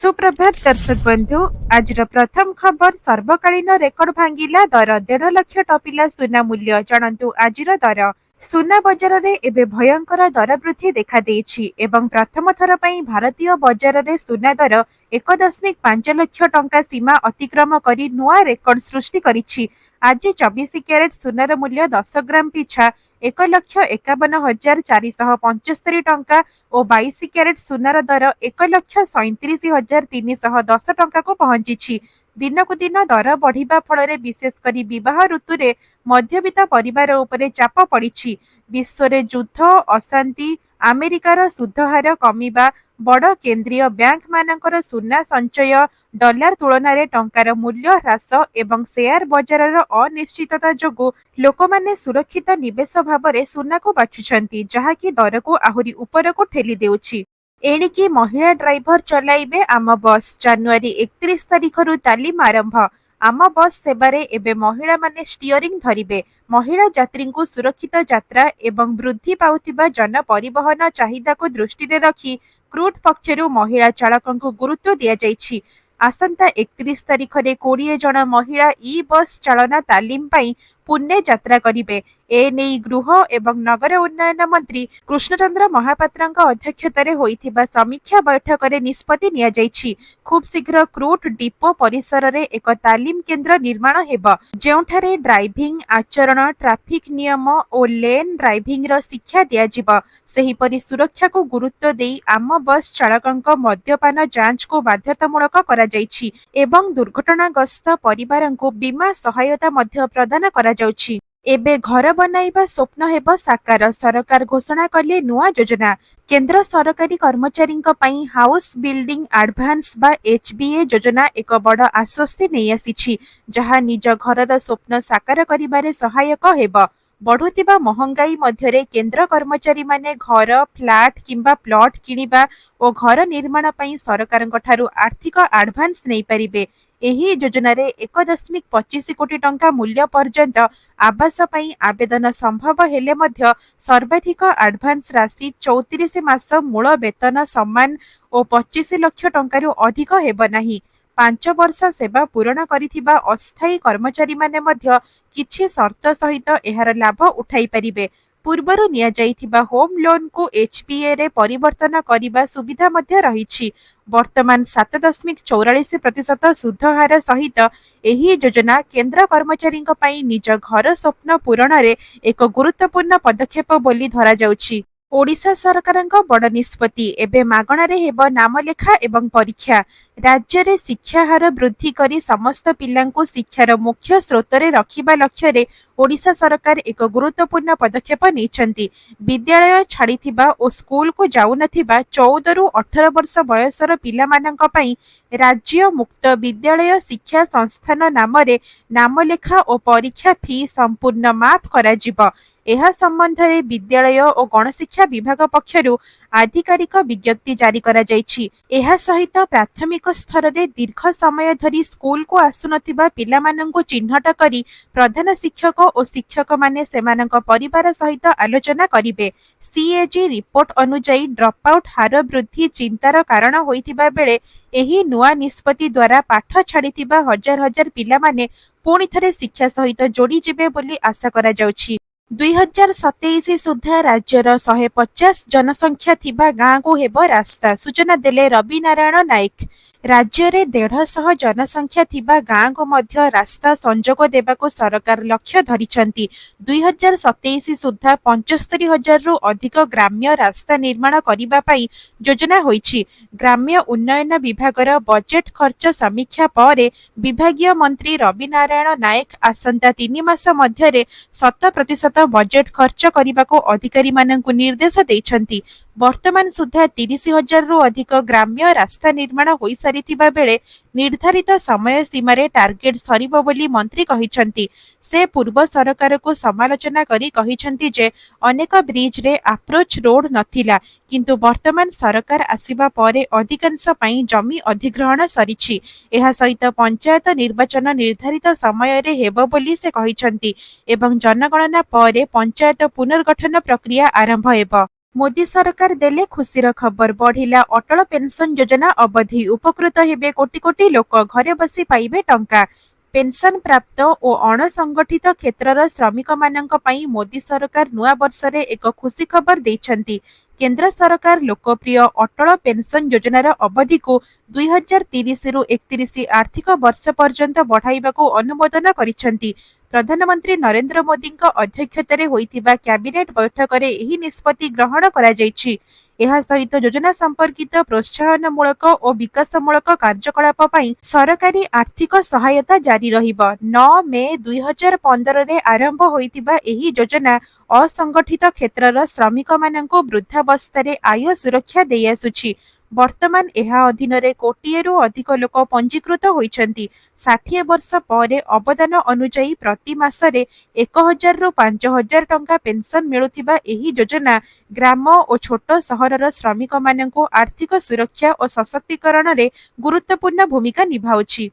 सुप्रभात दर्शक बंधु आज प्रथम खबर सर्वकालीन रेकर्ड भांगिला दर 1.5 लाख टपिला सुना मूल्य जानतु आज दर सुना बजार रे एबे भयंकर दर वृद्धि देखा देछि एवं प्रथम थर पई भारतीय बजार रे सुना दर 1.5 लाख टंका सीमा अतिक्रम करी नुआ रेकर्ड सृष्टि करिछि। आज 24 कैरेट सुनार मूल्य 10 ग्राम पिछा 1,51,475 टंका और 22 कैरेट सुनार दर 1,37,310 टंका को पहुंची। दिनकु दिन दर बढ़िबा फल विशेषकर विवाह ऋतु रे मध्यवित्त परिवार उपरे चाप पड़िछि। विश्व रे युद्ध अशांति अमेरिकार सुधहार कमिबा बड़ केंद्रीय बैंक मानकर सुना संचय डॉलर तुलन में टंकार मूल्य ह्रास एवं शेयर बजार अनिश्चितता जोगु लोकमाने सुरक्षित निवेश भाव में सुना को बाछुछंती जहाँकि दर को आहुरी ऊपर को ठेली देउछि। एणिकी महिला ड्राइवर चलाइबे आम बस जनवरी 31 तारिख रु तालीम आरंभ। आम बस सेवारे एबे महिला माने स्टीयरिंग धरिबे। महिला यात्री को सुरक्षित यात्रा एवं वृद्धि पाउतिबा जन परिवहन चाहिदा को दृष्टि रे रखी क्रूट पक्षरु महिला चालकों को गुरुत्व दिया जाइछि। आसंता 31 तारिख रे 20 जन महिला ई बस चालना तालीम पाई पुणे यात्रा करिबे। ए नेई गृह एवं नगर उन्नयन मंत्री कृष्णचंद्र महापात्रଙ୍କ अध्यक्षतारे होइथिबा समीक्षा बैठक रे निष्पत्ति निया जाइछि। खूब शीघ्र क्रूट डिपो परिसर रे एक तालीम केंद्र निर्माण हेबा जेउठारे ड्राइविंग आचरण ट्रैफिक नियम और लेन ड्राइविंग रो शिक्षा दिया जिबा। सेहीपरि सुरक्षा को गुरुत्व देई आम बस चालकଙ୍କ मद्यपान जांच को बाध्यतामूलक करा जाइछि एवं दुर्घटनाग्रस्त परिवारଙ୍କୁ बीमा सहायता मध्य प्रदान करा जाउछि। एबे घर बनाइबा स्वप्न हेब साकार सरकार घोषणा कले नुआ योजना। केंद्र सरकारी कर्मचारी पई हाउस बिल्डिंग एडवांस बा एचबीए योजना एक बड़ आश्वस्ति नहीं आसी जहां निज घरर स्वप्न साकार करिबारे सहायक हेब। बढ़ुतिबा महंगाई मध्यरे केंद्र कर्मचारी माने घर फ्लैट किंबा प्लॉट किनिबा और घर निर्माण पई सरकारଙ୍କ ठारू आर्थिक एडवांस नहीं परिबे। एही योजना रे 1.25 कोटी टंका मूल्य पर्यंत आवास पई आवेदन संभव हेले मध्य सर्वाधिक एडवांस राशि 34 मास मूल वेतन सम्मान और 25 लाख टंकारु अधिक हेब नाही। 5 वर्ष सेवा पूर्ण करिथिबा अस्थायी कर्मचारी माने मध्य किछि शर्त सहित एहार लाभ उठाई परिबे। पूर्वरु निया जाइथिबा होम लोन को एचपीए रे परिवर्तन करिबा सुविधा मध्य रहिछि। वर्तमान 7.44% सुध हार सहित एही योजना केंद्र कर्मचारी पई निज घर स्वप्न पूरण रे एक गुरुत्वपूर्ण पदक्षेप बोली धरा जाउछि। ओडिशा सरकारଙ୍କ बड़ निष्पत्ति एबे मागणारे हेब नामलेखा एवं परीक्षा। राज्य रे शिक्षा हार वृद्धि करी समस्त पिलांको शिक्षार मुख्य स्रोत रे रखिबा लक्ष्य रे ओडिशा सरकार एक गुरुत्वपूर्ण पदक्षेप नेछंती। विद्यालय छाड़िथिबा ओ स्कूल को जाउ नथिबा 14 रु 18 वर्ष बयसर पिलामानଙ୍କ पई राज्य मुक्त विद्यालय शिक्षा संस्थान नाम रे नामलेखा और परीक्षा फी संपूर्ण माफ करा जिवो। एहा संबंध रे विद्यालय और गणशिक्षा विभाग पक्षरु आधिकारिक विज्ञप्ति जारी करा जाइछि। एहा सहित प्राथमिक स्तर रे दीर्घ समय धरी स्कूल को आसुनथिबा पिलामानंकु चिन्हट करी प्रधान शिक्षक और शिक्षक माने सेमानंक परिवार सहित आलोचना करिवे। सीएजी रिपोर्ट अनुसार ड्रॉप आउट हार वृद्धि चिंतार कारण होइथिबा बेले एही नुआ निष्पत्ति द्वारा पाठ छाड़िथिबा हजार हजार पिलामाने पुणी थरे शिक्षा सहित जोड़ी जिबे बोली आशा करा जाउछि। 2027 सुधा राज्यर 150 जनसंख्या थिबा गाँ को हेब रास्ता सूचना देले रवि नारायण नायक। राज्य रे 150 जनसंख्या थिबा गाँ को मध्य रास्ता संजोग देबाको सरकार लक्ष्य धरिछंती। 2027 सुधा 75,000 रु अधिक ग्राम्य रास्ता निर्माण करिबा पई योजना होईछि। ग्राम्य उन्नयन विभागर बजेट खर्च समीक्षा परे विभागीय मंत्री रवि नारायण नायक आसंता 3 मास मध्यरे 100% बजेट खर्च करिबाको अधिकारी माननकु निर्देश दैछंती। वर्तमान सुधा 30,000 रु अधिक ग्राम्य रास्ता निर्माण होई सारिथिबा बेले निर्धारित समय सीमा रे टार्गेट सरिबो बोली मंत्री कहिछंती। से पूर्व सरकार को समालोचना करी कहिछंती जे अनेक ब्रिज रे अप्रोच रोड नथिला किंतु वर्तमान सरकार आसीबा परे अधिकांश पई जमी अधिग्रहण सरिछि। एहा सहित पंचायत निर्वाचन निर्धारित समय रे हेबो बोली से कहिछंती एवं जनगणना परे पंचायत पुनर्गठन प्रक्रिया आरंभ हेबो। मोदी सरकार देले खुशीर खबर बढ़िला अटल पेंशन योजना अवधि उपकृत हेबे कोटी कोटी लोक घरे बसी पाइबे टंका पेंशन प्राप्त और अणसंगठित क्षेत्रर श्रमिक मानक पई मोदी सरकार नुआ वर्षरे एक खुशी खबर देइछंती। केंद्र सरकार लोकप्रिय अटल पेंशन योजनार अवधि को 2030 रु 31 आर्थिक वर्ष पर्यंत बढ़ाइबाको अनुमोदन करिछंती। प्रधानमंत्री नरेंद्र मोदी अध्यक्षतार होइतिबा कैबिनेट बैठक में यह निष्पत्ति ग्रहण करा जायछि। एहा सहित योजना संपर्कित प्रोत्साहनमूलक और विकासमूलक कार्यकलाप पई सरकारी आर्थिक सहायता जारी रहिब। 9 मे 2015 रे आरंभ होइतिबा एही योजना असंगठित क्षेत्रर श्रमिक माननको वृद्धावस्था आय सुरक्षा देई आसुछि। वर्तमान एहा अधीन कोटिएरु अधिक लोक पंजीकृत होइछंती। 60 वर्ष पर अवदान अनुजाई प्रति मासरे 1000 रु 5000 टंका पेंशन मिलुथिबा एही योजना ग्राम और छोट सहरर श्रमिक माननको आर्थिक सुरक्षा और सशक्तिकरण रे गुरुत्वपूर्ण भूमिका निभाउछि।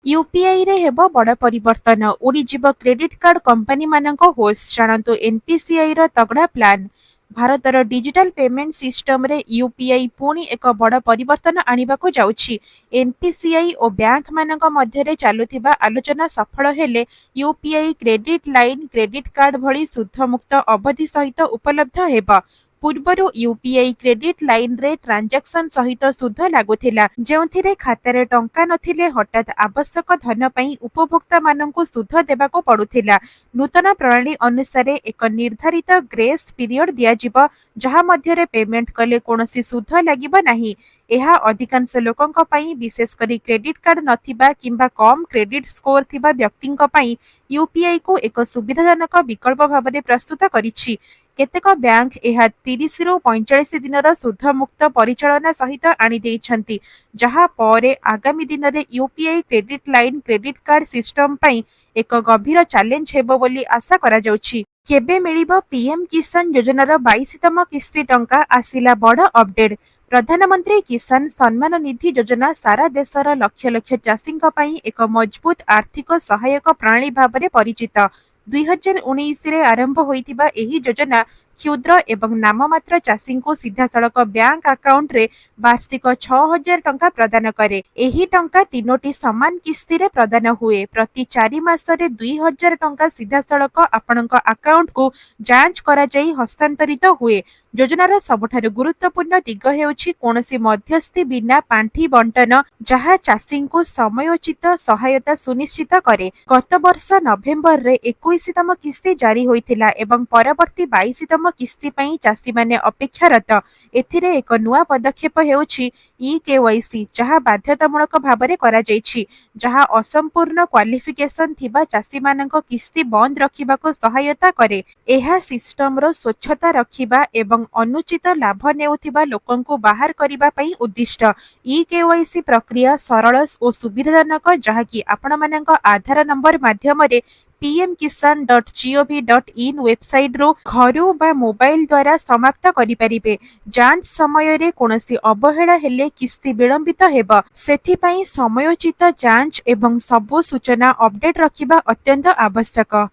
यूपीआई रे हेबो बड़ परिवर्तन उड़ीजीव क्रेडिट कार्ड कंपनी माननको होश जानतु एनपीसीआई रो तगड़ा प्लान। भारतर डिजिटल पेमेंट सिस्टम रे यूपीआई पुणी एक बड़ परिवर्तन आनिबाको जाउछि। एनपीसीआई और बैंक मानक मध्यरे चालुथिबा आलोचना सफल हेले UPI credit line credit card भली सुद्धमुक्त अवधि सहित उपलब्ध हेबा। पूर्वरु यूपीआई क्रेडिट लाइन रे ट्रांजैक्शन सहित सुध लागुथिला, जेउथिरे खातारे टंका नथिले हठात आवश्यक धन पई उपभोक्ता माननकु सुध देबाको पडुथिला। नूतन प्रणाली अनुसार एक निर्धारित ग्रेस पीरियड दियाजिब, जहा मध्यरे पेमेंट कले कोनोसी सुध लागिब नाही। एहा अधिकांश लोकंक पई विशेष करी क्रेडिट कार्ड नथिबा किंबा कम क्रेडिट स्कोर थिबा व्यक्तिंक पई यूपीआई को एक सुविधाजनक विकल्प भाबरे प्रस्तुत करिछि। केतेक बैंक एहा 30 रु 45 दिनर सुधमुक्त परिचालना सहित आनी देइछंती, जहा परे आगामी दिन रे UPI credit line credit card system पई एक गंभीर चैलेंज हेबो बोली आशा करा जाउछि। केबे मिलिबो पीएम किसान योजनार 22तम किस्ती टंका आसिला बड़ अपडेट। प्रधानमंत्री किसान सम्मान निधि योजना सारा देशर लक्ष लक्ष चाषींक पई एक मजबूत आर्थिक सहायक प्रणाली भाबरे परिचित। 2019 रे आरंभ होइतिबा एही योजना क्षुद्र एवं नाममात्र चाषी को सीधासलख बैंक अकाउंट रे वार्षिक 6000 टंका प्रदान करे। एही टंका 3टी समान किस्ती रे प्रदान हुए। प्रति 4 मासरे 2000 टंका सीधासलख आपणक अकाउंट को जांच करा जाई हस्तांतरित हुए। योजनार सबठारु गुरुत्वपूर्ण दिग हेउछि कोनोसी मध्यस्थी बिना पांठी बंटन, जहा चाषी को समयोचित सहायता सुनिश्चित करे। गत वर्ष नवेम्बर रे 21तम किस्ती जारी होइथिला एवं परवर्ती 22तम किस्ती पई चाषी माने अपेक्षारत। एथिरे एक नुआ पदक्षेप हेउछि ई-केवाईसी, जहा बाध्यतामूलक भाबरे करा जाइछि, जहा असंपूर्ण क्वालिफिकेशन थिबा चाषी मानक किस्ती बंद रखिबाको सहायता करे। एहा सिस्टम रो स्वच्छता रखिबा एवं अनुचित लाभ नेउथिबा लोकंकु बाहर करिबा पई उद्दिष्ट। ई-केवाईसी प्रक्रिया सरल और सुविधाजनक, जहा कि आपण मानक आधार नंबर माध्यमरे pmkisan.gov.in वेबसाइट रो घरु बा मोबाइल द्वारा समाप्त करि परिबे। जांच समय रे कोनोसी अवहेला हेले किस्ती विलंबित हेबा, सेथि पई समयोचित जांच एवं सबु सूचना अपडेट रखिबा अत्यंत आवश्यक।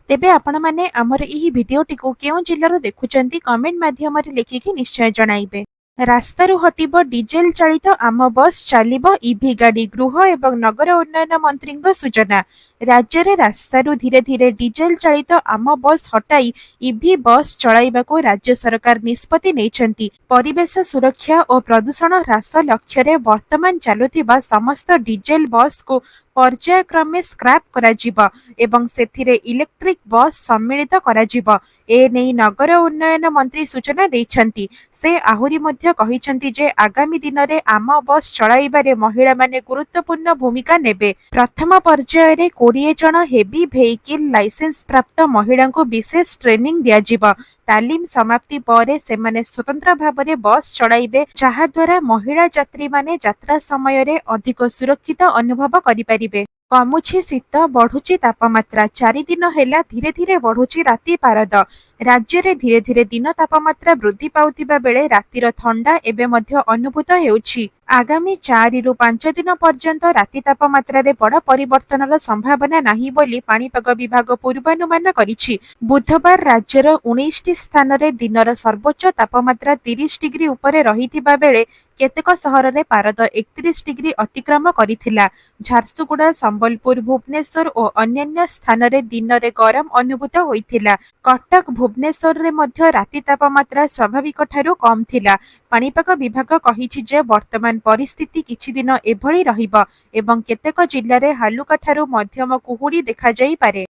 तेबे आपण माने हमर एही भिडियोटी को केउ जिल्लारो देखुचंती कमेंट माध्यमरे लिखिकी निश्चय जणाइबे। रास्तारू हटिबो डीजेल चालित आम बस, चलिबो ईवी गाड़ी। गृह एवं नगर उन्नयन मंत्री सूचना। राज्य रे रास्तारू धीरे धीरे डीजेल चालित आम बस हटाई ईवी बस चलाइबाको राज्य सरकार निष्पत्ति नेइछंती। परिवेश सुरक्षा और प्रदूषण ह्रास लक्ष्य रे वर्तमान चालुथिबा समस्त डीजेल बस को पर्यायक्रमे स्क्रैप कराजिबा एवं सेथिरे इलेक्ट्रिक बस सम्मिलित कराजिबा। ए नै नगर उन्नयन मंत्री सूचना देइछंती। से आहुरी मध्य कहिछंती जे आगामी दिन रे आम बस चलाइबारे महिला माने गुरुत्वपूर्ण भूमिका नेबे। प्रथम पर्याय रे 20 जन हेवी वेहिकल लाइसेंस प्राप्त महिला को विशेष ट्रेनिंग दियाजिबा। तालीम समाप्ति परे सेमाने स्वतंत्र भाबरे बस चलाइबे, जहा द्वारा महिला यात्री माने यात्रा समय रे अधिक सुरक्षित अनुभव करि परिबे। कमुछि शीत, बढ़ुछि तापमात्रा। 4 दिन हेला धीरे धीरे बढ़ुछि राति पारद। राज्य रे धीरे धीरे दिन तापमात्रा वृद्धि पाउतिबा बेले रातिर ठंडा एबे मध्य अनुभूत हेउछि। ଆଗାମୀ 4 ରୁ 5 ଦିନ ପର୍ଯ୍ୟନ୍ତ ରାତି ତାପମାତ୍ରାରେ ବଡ଼ ପରିବର୍ତ୍ତନର ସମ୍ଭାବନା ନାହିଁ ବୋଲି ପାଣିପାଗ ବିଭାଗ ପୂର୍ବାନୁମାନ କରିଛି। ବୁଧବାର ରାଜ୍ୟର 19ଟି ସ୍ଥାନରେ ଦିନର ସର୍ବୋଚ୍ଚ ତାପମାତ୍ରା 30 ଡିଗ୍ରୀ ଉପରେ ରହିଥିବା ବେଳେ କେତେକ ସହରରେ ପାରଦ 31 ଡିଗ୍ରୀ ଅତିକ୍ରମ କରିଥିଲା। ଝାରସୁଗୁଡ଼ା, ସମ୍ବଲପୁର, ଭୁବନେଶ୍ୱର ଓ ଅନ୍ୟାନ୍ୟ ସ୍ଥାନରେ ଦିନରେ ଗରମ ଅନୁଭୂତ ହୋଇଥିଲା। କଟକ, ଭୁବନେଶ୍ୱରରେ ମଧ୍ୟ ରାତି ତାପମାତ୍ରା ସ୍ୱାଭାବିକଠାରୁ କମ୍ ଥିଲା। ପାଣିପାଗ ବିଭାଗ କହିଛି ଯେ ବର୍ତ୍ତମାନ ପରିସ୍ଥିତି କିଛି ଦିନ ଏଭଳି ରହିବ ଏବଂ କେତେକ ଜିଲ୍ଲାରେ ହାଲୁକାଠାରୁ ମଧ୍ୟମ କୁହୁଡ଼ି ଦେଖାଯାଇପାରେ।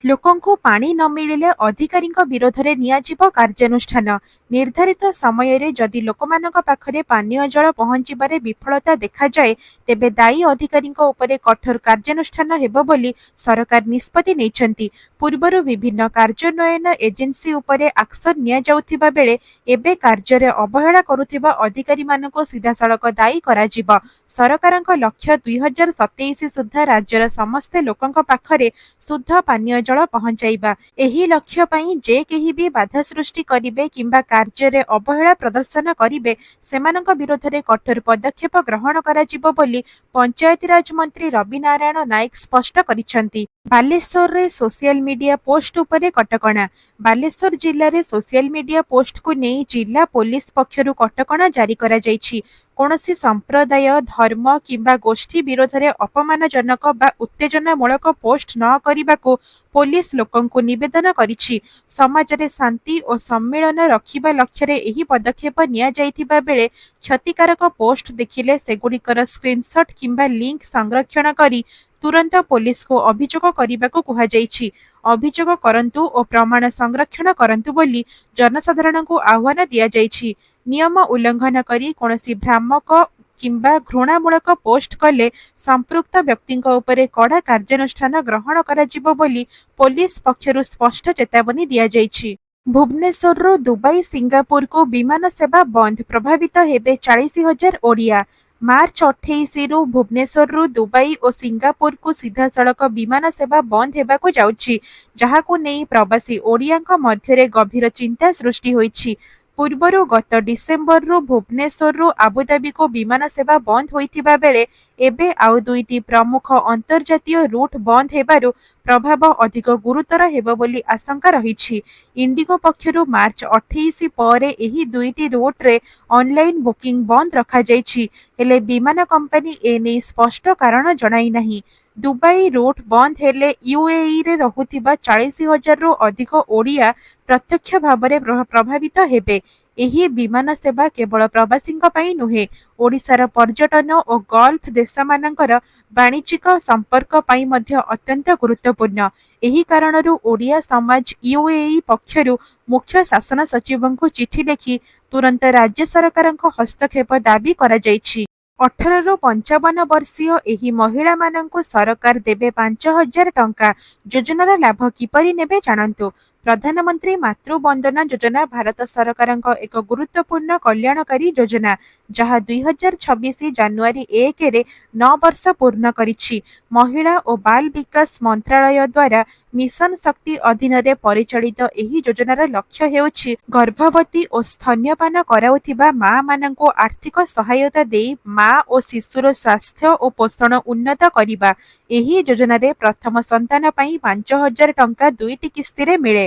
ଲୋକଙ୍କୁ ପାଣି ନ ମିଳିଲେ ଅଧିକାରୀଙ୍କ ବିରୋଧରେ ନିଆଯିବ କାର୍ଯ୍ୟାନୁଷ୍ଠାନ। ନିର୍ଦ୍ଧାରିତ ସମୟରେ ଯଦି ଲୋକମାନଙ୍କ ପାଖରେ ପାନୀୟ ଜଳ ପହଞ୍ଚିବାରେ ବିଫଳତା ଦେଖାଯାଏ ତେବେ ଦାୟୀ ଅଧିକାରୀଙ୍କ ଉପରେ କଠୋର କାର୍ଯ୍ୟାନୁଷ୍ଠାନ ହେବ ବୋଲି ସରକାର ନିଷ୍ପତ୍ତି ନେଇଛନ୍ତି। ପୂର୍ବରୁ ବିଭିନ୍ନ କାର୍ଯ୍ୟାନ୍ୱୟନ ଏଜେନ୍ସି ଉପରେ ଆକ୍ସନ ନିଆଯାଉଥିବା ବେଳେ ଏବେ କାର୍ଯ୍ୟରେ ଅବହେଳା କରୁଥିବା ଅଧିକାରୀମାନଙ୍କୁ ସିଧାସଳଖ ଦାୟୀ କରାଯିବ। ସରକାରଙ୍କ ଲକ୍ଷ୍ୟ 2027 ସୁଦ୍ଧା ରାଜ୍ୟର ସମସ୍ତ ଲୋକଙ୍କ ପାଖରେ ଶୁଦ୍ଧ ପାନୀୟ ଜଳ ପହଞ୍ଚାଇବା। ଏହି ଲକ୍ଷ୍ୟ ପାଇଁ ଯେ କେହି ବି ବାଧା ସୃଷ୍ଟି କରିବେ କିମ୍ବା କାର୍ଯ୍ୟରେ ଅବହେଳା ପ୍ରଦର୍ଶନ କରିବେ ସେମାନଙ୍କ ବିରୋଧରେ କଠୋର ପଦକ୍ଷେପ ଗ୍ରହଣ କରାଯିବ ବୋଲି ପଞ୍ଚାୟତିରାଜ ମନ୍ତ୍ରୀ ରବି ନାରାୟଣ ନାୟକ ସ୍ପଷ୍ଟ କରିଛନ୍ତି। ବାଲେଶ୍ୱରରେ ସୋସିଆଲ ମିଡିଆ ପୋଷ୍ଟ ଉପରେ କଟକଣା। ବାଲେଶ୍ୱର ଜିଲ୍ଲାରେ ସୋସିଆଲ ମିଡିଆ ପୋଷ୍ଟକୁ ନେଇ ଜିଲ୍ଲା ପୋଲିସ ପକ୍ଷରୁ କଟକଣା ଜାରି କରାଯାଇଛି। କୌଣସି ସମ୍ପ୍ରଦାୟ, ଧର୍ମ କିମ୍ବା ଗୋଷ୍ଠୀ ବିରୋଧରେ ଅପମାନଜନକ ବା ଉତ୍ତେଜନାମୂଳକ ପୋଷ୍ଟ ନ କରିବାକୁ ପୋଲିସ ଲୋକଙ୍କୁ ନିବେଦନ କରିଛି। ସମାଜରେ ଶାନ୍ତି ଓ ସମ୍ମିଳନ ରଖିବା ଲକ୍ଷ୍ୟରେ ଏହି ପଦକ୍ଷେପ ନିଆଯାଇଥିବା ବେଳେ କ୍ଷତିକାରକ ପୋଷ୍ଟ ଦେଖିଲେ ସେଗୁଡ଼ିକର ସ୍କ୍ରିନଶଟ୍ କିମ୍ବା ଲିଙ୍କ ସଂରକ୍ଷଣ କରି ତୁରନ୍ତ ପୋଲିସକୁ ଅଭିଯୋଗ କରିବାକୁ କୁହାଯାଇଛି। ଅଭିଯୋଗ କରନ୍ତୁ ଓ ପ୍ରମାଣ ସଂରକ୍ଷଣ କରନ୍ତୁ ବୋଲି ଜନସାଧାରଣଙ୍କୁ ଆହ୍ୱାନ ଦିଆଯାଇଛି। ନିୟମ ଉଲ୍ଲଂଘନ କରି କୌଣସି ଭ୍ରାମକ କିମ୍ବା ଘୃଣାମୂଳକ ପୋଷ୍ଟ କଲେ ସମ୍ପୃକ୍ତ ବ୍ୟକ୍ତିଙ୍କ ଉପରେ କଡ଼ା କାର୍ଯ୍ୟାନୁଷ୍ଠାନ ଗ୍ରହଣ କରାଯିବ ବୋଲି ପୋଲିସ ପକ୍ଷରୁ ସ୍ପଷ୍ଟ ଚେତାବନୀ ଦିଆଯାଇଛି। ଭୁବନେଶ୍ୱରରୁ ଦୁବାଇ, ସିଙ୍ଗାପୁରକୁ ବିମାନ ସେବା ବନ୍ଦ, ପ୍ରଭାବିତ ହେବେ 40,000 ଓଡ଼ିଆ। ମାର୍ଚ୍ଚ 28ରୁ ଭୁବନେଶ୍ୱରରୁ ଦୁବାଇ ଓ ସିଙ୍ଗାପୁରକୁ ସିଧାସଳଖ ବିମାନ ସେବା ବନ୍ଦ ହେବାକୁ ଯାଉଛି, ଯାହାକୁ ନେଇ ପ୍ରବାସୀ ଓଡ଼ିଆଙ୍କ ମଧ୍ୟରେ ଗଭୀର ଚିନ୍ତା ସୃଷ୍ଟି ହୋଇଛି। ପୂର୍ବରୁ ଗତ ଡିସେମ୍ବରରୁ ଭୁବନେଶ୍ୱରରୁ ଆବୁଧାବିକୁ ବିମାନ ସେବା ବନ୍ଦ ହୋଇଥିବା ବେଳେ ଏବେ ଆଉ ଦୁଇଟି ପ୍ରମୁଖ ଅନ୍ତର୍ଜାତୀୟ ରୁଟ୍ ବନ୍ଦ ହେବାରୁ ପ୍ରଭାବ ଅଧିକ ଗୁରୁତର ହେବ ବୋଲି ଆଶଙ୍କା ରହିଛି। ଇଣ୍ଡିଗୋ ପକ୍ଷରୁ ମାର୍ଚ୍ଚ 28 ପରେ ଏହି ଦୁଇଟି ରୁଟ୍ରେ ଅନଲାଇନ୍ ବୁକିଂ ବନ୍ଦ ରଖାଯାଇଛି, ହେଲେ ବିମାନ କମ୍ପାନୀ ଏନେଇ ସ୍ପଷ୍ଟ କାରଣ ଜଣାଇନାହିଁ। ଦୁବାଇ ରୁଟ୍ ବନ୍ଦ ହେଲେ ୟୁଏଇରେ ରହୁଥିବା 40,000ରୁ ଅଧିକ ଓଡ଼ିଆ ପ୍ରତ୍ୟକ୍ଷ ଭାବରେ ପ୍ରଭାବିତ ହେବେ। ଏହି ବିମାନ ସେବା କେବଳ ପ୍ରବାସୀଙ୍କ ପାଇଁ ନୁହେଁ, ଓଡ଼ିଶାର ପର୍ଯ୍ୟଟନ ଓ ଗଲ୍ଫ ଦେଶମାନଙ୍କର ବାଣିଜ୍ୟିକ ସମ୍ପର୍କ ପାଇଁ ମଧ୍ୟ ଅତ୍ୟନ୍ତ ଗୁରୁତ୍ୱପୂର୍ଣ୍ଣ। ଏହି କାରଣରୁ ଓଡ଼ିଆ ସମାଜ ୟୁଏଇ ପକ୍ଷରୁ ମୁଖ୍ୟ ଶାସନ ସଚିବଙ୍କୁ ଚିଠି ଲେଖି ତୁରନ୍ତ ରାଜ୍ୟ ସରକାରଙ୍କ ହସ୍ତକ୍ଷେପ ଦାବି କରାଯାଇଛି। 18ରୁ 55 ବର୍ଷୀୟ ଏହି ମହିଳାମାନଙ୍କୁ ସରକାର ଦେବେ 5,000 ଟଙ୍କା। ଯୋଜନାର ଲାଭ କିପରି ନେବେ ଜାଣନ୍ତୁ। ପ୍ରଧାନମନ୍ତ୍ରୀ ମାତୃବନ୍ଦନା ଯୋଜନା ଭାରତ ସରକାରଙ୍କ ଏକ ଗୁରୁତ୍ୱପୂର୍ଣ୍ଣ କଲ୍ୟାଣକାରୀ ଯୋଜନା, ଯାହା 2026 ଜାନୁଆରୀ 1ରେ 9 ବର୍ଷ ପୂର୍ଣ୍ଣ କରିଛି। ମହିଳା ଓ ବାଲ ବିକାଶ ମନ୍ତ୍ରାଳୟ ଦ୍ୱାରା ମିଶନ ଶକ୍ତି ଅଧୀନରେ ପରିଚାଳିତ ଏହି ଯୋଜନାର ଲକ୍ଷ୍ୟ ହେଉଛି ଗର୍ଭବତୀ ଓ ସ୍ତନ୍ୟପାନ କରାଉଥିବା ମାଆମାନଙ୍କୁ ଆର୍ଥିକ ସହାୟତା ଦେଇ ମା ଓ ଶିଶୁର ସ୍ୱାସ୍ଥ୍ୟ ଓ ପୋଷଣ ଉନ୍ନତ କରିବା। ଏହି ଯୋଜନାରେ ପ୍ରଥମ ସନ୍ତାନ ପାଇଁ 5,000 ଟଙ୍କା 2ଟି କିସ୍ତିରେ ମିଳେ,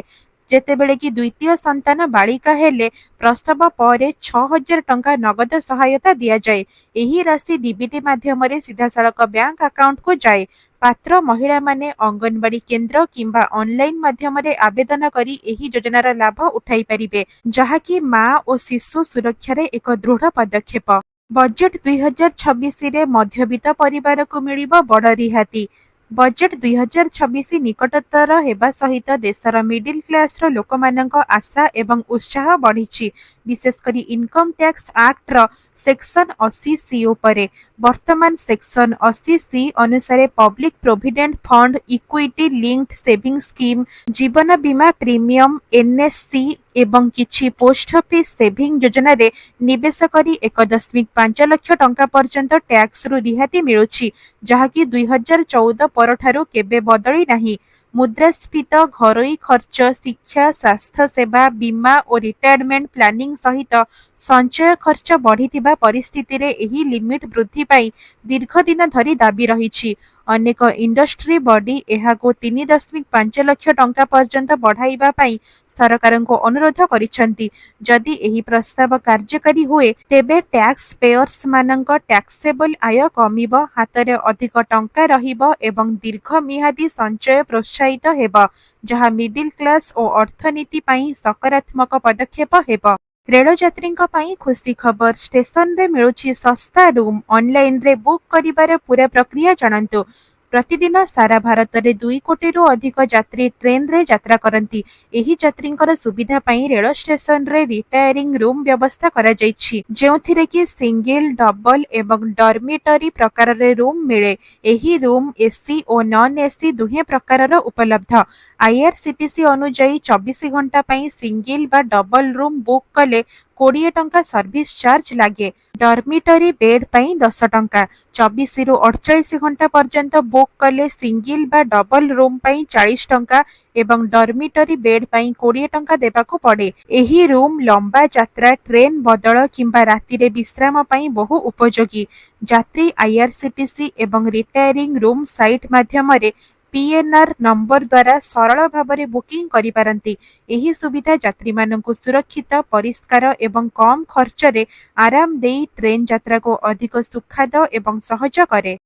ଯେତେବେଳେ କି ଦ୍ୱିତୀୟ ସନ୍ତାନ ବାଳିକା ହେଲେ ପ୍ରସବ ପରେ 6,000 ଟଙ୍କା ନଗଦ ସହାୟତା ଦିଆଯାଏ। ଏହି ରାଶି ଡିବିଟି ମାଧ୍ୟମରେ ସିଧାସଳଖ ବ୍ୟାଙ୍କ ଆକାଉଣ୍ଟକୁ ଯାଏ। ପାତ୍ର ମହିଳାମାନେ ଅଙ୍ଗନବାଡି କେନ୍ଦ୍ର କିମ୍ବା ଅନଲାଇନ୍ ମାଧ୍ୟମରେ ଆବେଦନ କରି ଏହି ଯୋଜନାର ଲାଭ ଉଠାଇପାରିବେ, ଯାହାକି ମା ଓ ଶିଶୁ ସୁରକ୍ଷାରେ ଏକ ଦୃଢ଼ ପଦକ୍ଷେପ। ବଜେଟ୍ 2026ରେ ମଧ୍ୟବିତ୍ତ ପରିବାରକୁ ମିଳିବ ବଡ଼ ରିହାତି। ବଜେଟ୍ 2026 ନିକଟତର ହେବା ସହିତ ଦେଶର ମିଡିଲ୍ କ୍ଲାସର ଲୋକମାନଙ୍କ ଆଶା ଏବଂ ଉତ୍ସାହ ବଢ଼ିଛି, ବିଶେଷ କରି income tax actor section 80C ଉପରେ। ବର୍ତ୍ତମାନ ସେକ୍ସନ 80C ଅନୁସାରେ public provident fund, equity linked saving scheme, ଜୀବନ ବୀମା ପ୍ରିମିୟମ, ଏନ୍ଏସ୍ସି ଏବଂ କିଛି ପୋଷ୍ଟ ଅଫିସ ସେଭିଂ ଯୋଜନାରେ ନିବେଶ କରି 1.5 ଲକ୍ଷ ଟଙ୍କା ପର୍ଯ୍ୟନ୍ତ ଟ୍ୟାକ୍ସରୁ ରିହାତି ମିଳୁଛି, ଯାହାକି 2014 ପରଠାରୁ କେବେ ବଦଳି ନାହିଁ। मुद्रास्फीति घरोई खर्च शिक्षा स्वास्थ्य सेवा बीमा और रिटायरमेंट प्लानिंग सहित संचय खर्च बढ़िथिबा परिस्थिति रे एही लिमिट वृद्धि पाई दीर्घ दिन धरी दाबी रही। अनेक इंडस्ट्री बॉडी एहाको 3.5 लाख टंका पर्यंत बढ़ाइबा पाई सरकार को अनुरोध करिसेंती। जदि एही प्रस्ताव कार्यकारी हुए तेबे टैक्स पेयर्स मानक टैक्सेबल आय कमिबो, हातरे अधिक टंका रहिबो एवं दीर्घ मियादी संचय प्रोत्साहित हेबो, जहा मिडिल क्लास और अर्थनीति पाई सकारात्मक पदक्षेप हेबो। रेल यात्री खुशी खबर, स्टेशन रे मिलुछि सस्ता रूम, ऑनलाइन रे बुक करिबार पूरा प्रक्रिया जानंतु। प्रतिदिन सारा भारत में 2 कोटी अधिक यात्री ट्रेन रे यात्रा करती। एही यात्रींकर सुविधा पाई रेल स्टेशन रे रिटायरिंग रूम व्यवस्था करा जायछि, जेउथिरे कि सिंगल डबल एवं डॉर्मिटरी प्रकार रे रूम मिले। एही रूम एसी और नॉन एसी दुहे प्रकार उपलब्ध। आईआरसीटीसी अनुजाई 24 घंटा पाई सिंगल बा डबल रूम बुक कले 20 टंका सर्विस चार्ज लागे। डॉर्मिटरी बेड पाई 10 टंका। 24 रु 48 घंटा पर्यंत बुक कले सिंगल बा डबल रूम पाई 40 टंका एवं डॉर्मिटरी बेड पाई 20 टंका देबाको पड़े। एही रूम लंबा यात्रा, ट्रेन बदल किंबा राति रे विश्राम पाई बहु उपयोगी। यात्री आईआरसीटीसी एवं रिटायरिंग रूम साइट माध्यम रे पीएनआर नंबर द्वारा सरल भाव में बुकिंग करि पारंती। एही सुविधा यात्री मानकु सुरक्षित, परिष्कार एवं कम खर्च रे आरामदेयी ट्रेन यात्रा को अधिक सुखाद एवं सहज करे।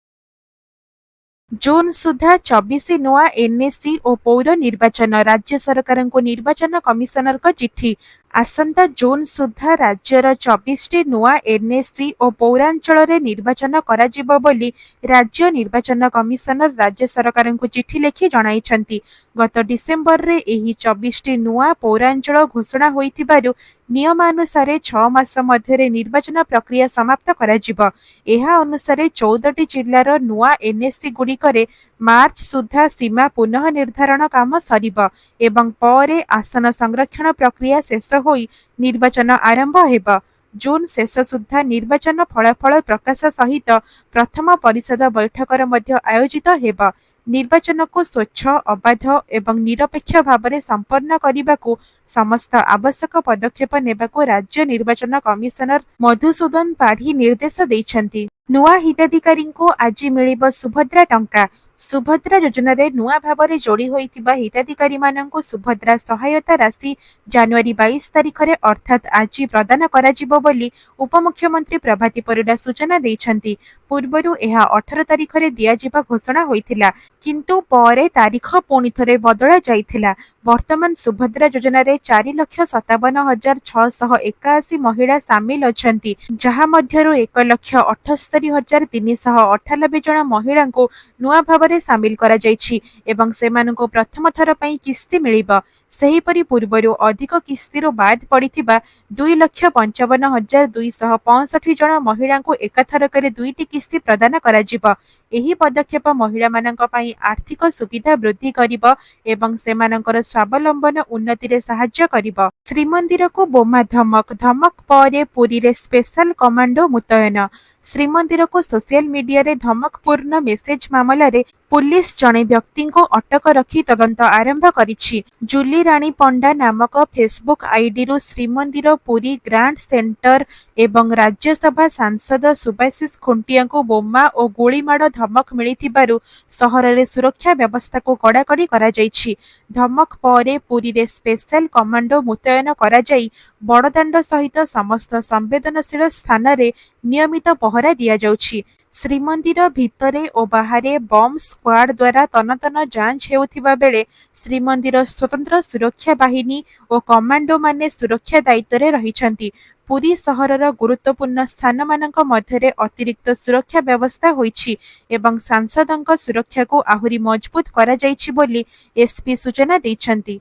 जून सुधा 24 नुआ एनएसी और पौर निर्वाचन, राज्य सरकार को निर्वाचन कमिशनर को चिट्ठी। आसंता जून सुधा राज्यर 24 नुआ एनएसी और पौरांचल रे निर्वाचन कराजिबो बोली राज्य निर्वाचन कमिशनर राज्य सरकार को चिट्ठी लिखि जणाइछंती। गत डिसेम्बर रे एही 24 नुआ पौरांचल घोषणा होइथिबारु नियमानुसार 6 मास मध्य निर्वाचन प्रक्रिया समाप्त कराजिबो। एहा अनुसार 14 जिल्लार नुआ एनएसी गुड़िकरे मार्च सुधा सीमा पुनः निर्धारण काम सरिबो एवं परे आसन संरक्षण प्रक्रिया शेष होई निर्वाचन आरंभ हेबो। जून शेष सुधा निर्वाचन फलाफल प्रकाश सहित प्रथम परिषद बैठकर मध्य आयोजित हेबो। निर्वाचन को स्वच्छ, अबाध एवं निरपेक्ष भाव में संपन्न करने समस्त आवश्यक पदक्षेप नेबाको राज्य निर्वाचन कमिशनर मधुसूदन पाढ़ी निर्देश देइछंती। नुआ हिताधिकारी को आज मिलिबो सुभद्रा टंका। सुभद्रा योजना रे नुआ भाव में जोड़ी होइतिबा हिताधिकारी माननकु सुभद्रा सहायता राशि जनवरी 22 तारिख रे अर्थात आज प्रदान कराजिबो बोली उपमुख्यमंत्री प्रभाती परिडा सूचना देइछंती। पूर्वरु एहा 18 तारिख रे दियाजिबा घोषणा होइथिला, किंतु परे तारीख पुणी थरे बदला जाइथिला। वर्तमान सुभद्रा योजना रे 4,57,681 महिला सामिल अछंती, जहा मध्यरु 1,78,398 जन महिला को नुआ भाव में सामिल करा जाइछि एवं सेमाननको प्रथम थर पई किस्ती मिलिबो। सेहीपरि पूर्वरु अधिक किस्तीरो बाद पड़िथिबा 2,55,265 जन महिला को एकाथरकरे 2टी किस्ती प्रदान कराजिबो। एही पदक्षेप महिला मानक पई आर्थिक सुविधा वृद्धि करिबो एवं सेमानकर स्वावलंबन उन्नति रे सहाय्य करिबो। श्रीमंदिर को बोमा धमक, धमक परे पुरी रे स्पेशल कमांडो मुतयन। श्रीमंदिर को सोशल मीडिया रे धमकपूर्ण मेसेज मामला रे पुलिस जणे व्यक्ति को अटक रखी तदंत आरंभ करिछि। जूली रानी पंडा नामक फेसबुक आईडी रु श्रीमंदिर पुरी ग्रांड सेंटर एवं राज्यसभा सांसद सुभाषिष खुंटिया को बोमा और गोलीमाड़ धमक मिलिथिबारु सहर रे सुरक्षा व्यवस्था को कड़ाकड़ी करा जाइछि। धमक परे पुरी रे स्पेशल कमांडो मुतयन करा जाई बड़दाण्ड सहित समस्त संवेदनशील स्थान रे नियमित पहरा दिया जाउछि। श्रीमंदिर भितरे और बाहरे बम स्क्वाड द्वारा तनतन जांच हेउथिबा बेले श्रीमंदिर स्वतंत्र सुरक्षा बाहिनी और कमांडो माने सुरक्षा दायित्व रे रहिछंती। पुरी सहरर गुरुत्वपूर्ण स्थान मानक मध्यरे अतिरिक्त सुरक्षा व्यवस्था होइछि एवं सांसदक सुरक्षा को आहुरी मजबूत करा जाइछि बोली एसपी सूचना दैछंती।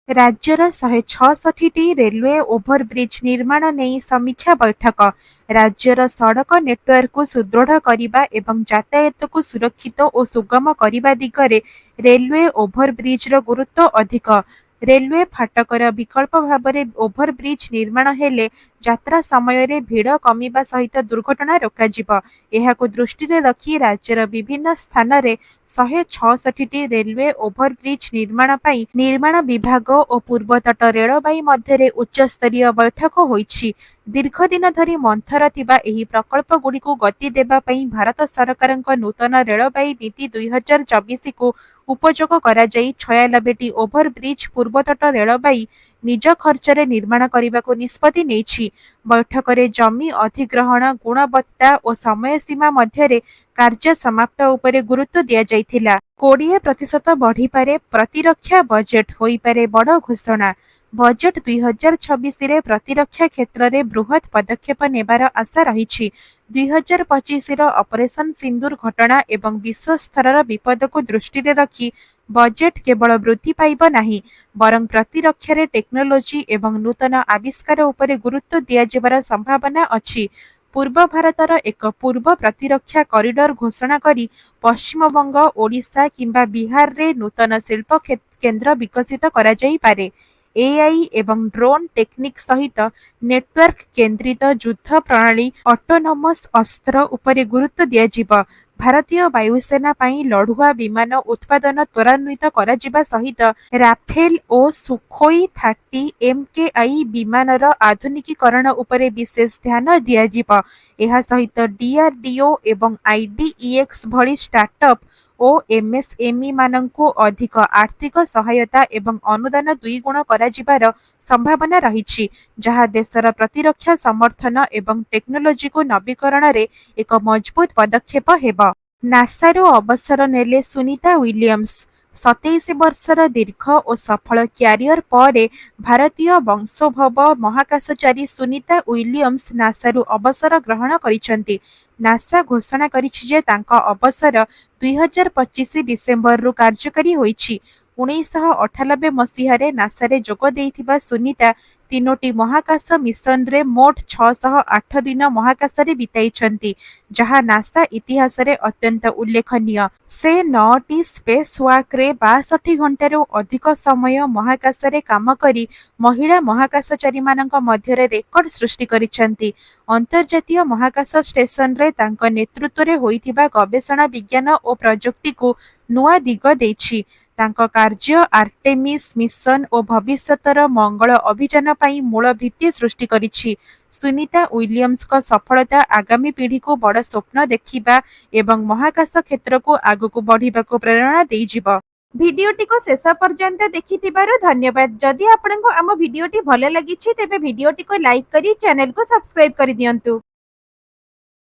राज्यर 166टी रेलवे ओभरब्रिज निर्माण नहीं समीक्षा बैठक। राज्यर सड़क नेटवर्क को सुदृढ़ करने एवं यातायात को सुरक्षित और सुगम करने दिगरे रेलवे ओभरब्रिज गुरुत्व अधिक। रेलवे फाटकर विकल्प भाव में ओभरब्रिज निर्माण हेले यात्रा समय भिड़ कमिबा सहित दुर्घटना रोकाजिब। एहाकु दृष्टि रखी राज्यर विभिन्न स्थान में 166 रेलवे ओभरब्रिज निर्माण पई निर्माण विभाग और पूर्वतट रेलबाई मध्य उच्चस्तरीय बैठक होईछि। दीर्घ दिन धरी मंथर थिबा एही प्रकल्प गुड़िक गति देबा पई भारत सरकारक नूतन रेलबाई नीति 2024 को उपयोग करा जाई 96टी ओभरब्रिज पूर्वतट रेलबाई निज खर्चरे निर्माण करने को निष्पत्ति नेछि। बैठक में जमी अधिग्रहण गुणवत्ता और समय सीमा मध्य कार्य समाप्त उपरे गुरुत्व दिया जाइथिला। 20% बढ़ी पारे प्रतिरक्षा बजेट होई पारे बड़ घोषणा। बजेट 2026 रे प्रतिरक्षा क्षेत्र में बृहत पदक्षेप नेबार आशा रही। 2025 ऑपरेशन सिंदूर घटना एवं विश्व स्तर विपद को दृष्टि रखी बजेट केवल वृद्धि पाइब नाही बरं प्रतिरक्षा टेक्नोलोजी एवं नूतन आविष्कार उपरे गुरुत्व दियाजिबार संभावना अछि। पूर्व भारतर एक पूर्व प्रतिरक्षा कॉरिडोर घोषणा करी पश्चिमबंग ओडिशा किंबा बिहार रे नूतन शिल्प केन्द्र विकसित करा जाई पारे। एआई एवं ड्रोन टेक्निक सहित नेटवर्क केन्द्रित युद्ध प्रणाली ऑटोनोमस अस्त्र उपरे गुरुत्व दियाजिब। भारतीय वायुसेना पई लढ़ुआ विमान उत्पादन त्वरान्वित करा जिबा सहित राफेल और सुखोई 30 MKI विमानर आधुनिकीकरण उपरे विशेष ध्यान दियाजिब। एहा सहित डीआरडीओ एवं IDEX भली स्टार्टअप और MSME मानंकु अधिक आर्थिक सहायता एवं अनुदान 2 गुण करा जिबार संभावना रही, जहाँ देशर प्रतिरक्षा समर्थन एवं टेक्नोलोजी को नवीकरण रे एक मजबूत पदक्षेप हेब। नासारू अवसर नेले सुनीता विलियम्स। 27 वर्षर दीर्घ और सफल क्यारियर पर भारतीय वंशोद्भव महाकाशचारी सुनीता विलियम्स नासारू अवसर ग्रहण करिसेंती। नासा घोषणा करिछि जे तांका अवसर 2025 डिसेम्बर रु कार्यकारी होईछि। 1998 मसीह नासारे जोग देइथिबा सुनीता 3टी महाकाश मिशन रे मोट 608 दिन महाकाश रे बिताइछंती, जहाँ नासा इतिहास रे अत्यंत उल्लेखनीय। से 9टी स्पेस वाक रे 62 घंटारू अधिक समय महाकाश रे काम करी महिला महाकाशचारी मानक मध्य रेकर्ड सृष्टि करिछंती। अंतर्जातीय महाकाश स्टेशन रे तांको नेतृत्व रे होइथिबा गवेषणा विज्ञान और प्रजुक्ति को नुआ दिग देछि। तांको कार्य आर्टेमिस मिशन और भविष्यतर मंगल अभियान पई मूल भित्ति सृष्टि करिछि। सुनीता विलियम्स को सफलता आगामी पीढ़ी को बड़ स्वप्न देखिबा एवं महाकाश क्षेत्र को आगु बढ़िबा को प्रेरणा देइजिब। भिडियोटी को शेष पर्यंत देखिथिबारु धन्यवाद। जदि आपनको आम भिडियोटी भले लागिछि तेबे भिडियोटी को लाइक करी चैनल को सब्सक्राइब करि दियंतु।